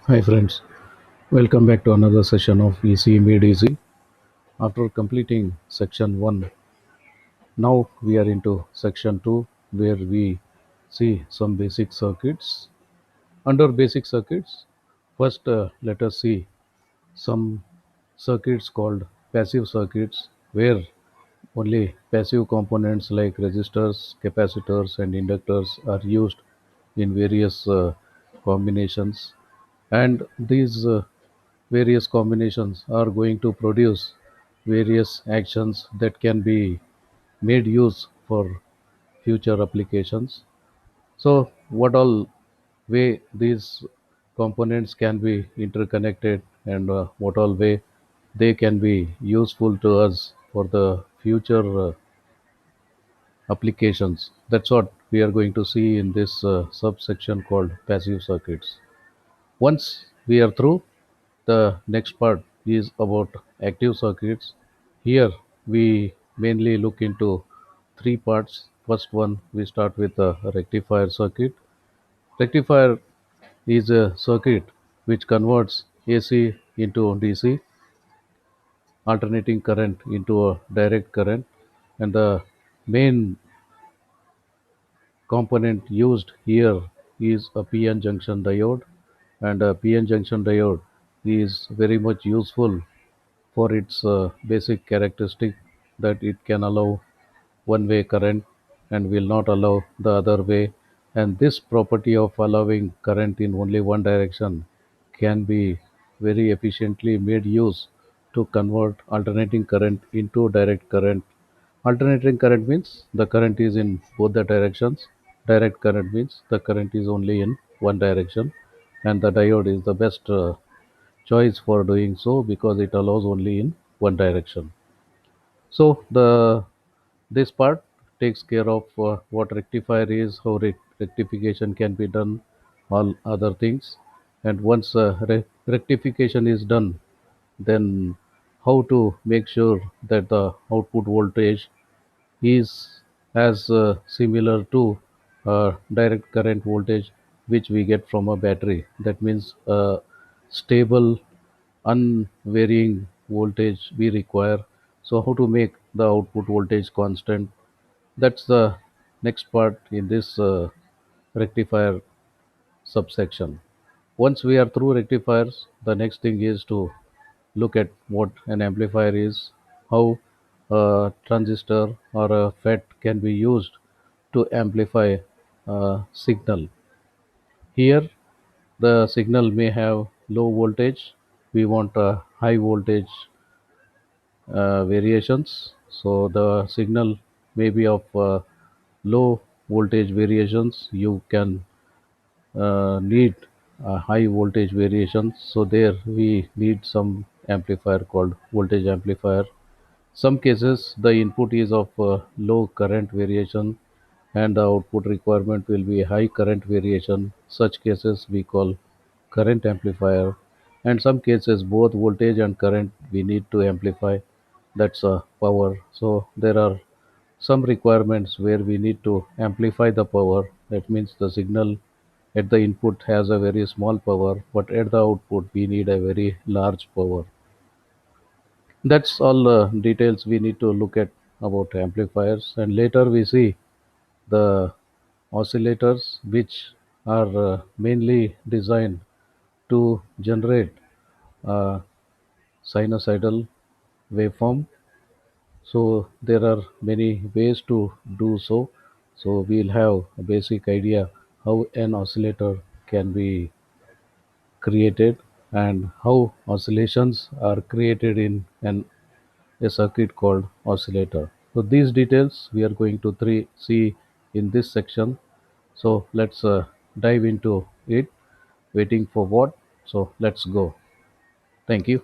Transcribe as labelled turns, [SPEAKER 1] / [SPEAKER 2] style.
[SPEAKER 1] Hi friends, welcome back to another session of EC Made Easy. After completing section 1, now we are into section 2 where we see some basic circuits. Under basic circuits, first let us see some circuits called passive circuits where only passive components like resistors, capacitors, and inductors are used in various combinations, and these various combinations are going to produce various actions that can be made use for future applications. So, what all way these components can be interconnected and what all way they can be useful to us for the future applications. That's what we are going to see in this subsection called passive circuits. Once we are through, the next part is about active circuits. Here we mainly look into three parts. First one, we start with a rectifier circuit. Rectifier is a circuit which converts AC into DC, alternating current into a direct current, and the main component used here is a PN junction diode, and a PN junction diode is very much useful for its basic characteristic that it can allow one way current and will not allow the other way, and this property of allowing current in only one direction can be very efficiently made use to convert alternating current into direct current. Alternating current means the current is in both the directions. Direct current means the current is only in one direction, and the diode is the best choice for doing so because it allows only in one direction. So the this part takes care of what rectifier is, how rectification can be done, all other things, and once rectification is done, then how to make sure that the output voltage is as similar to direct current voltage which we get from a battery. That means a stable, unvarying voltage we require. So, how to make the output voltage constant? That's the next part in this rectifier subsection. Once we are through rectifiers, the next thing is to look at what an amplifier is, how a transistor or a FET can be used to amplify a signal. Here, the signal may have low voltage. We want a high voltage variations. So the signal may be of low voltage variations. You can need high voltage variations. So there we need some amplifier called voltage amplifier. Some cases the input is of low current variation and the output requirement will be high current variation. Such cases we call current amplifier, and some cases both voltage and current we need to amplify. That's power. So there are some requirements where we need to amplify the power. That means the signal at the input has a very small power, but at the output we need a very large power. That's all details we need to look at about amplifiers, and later we see the oscillators, which are mainly designed to generate a sinusoidal waveform. So there are many ways to do so. So we'll have a basic idea how an oscillator can be created and how oscillations are created in a circuit called oscillator. So these details we are going to see in this section. So let's dive into it. Waiting for what? So let's go. Thank you.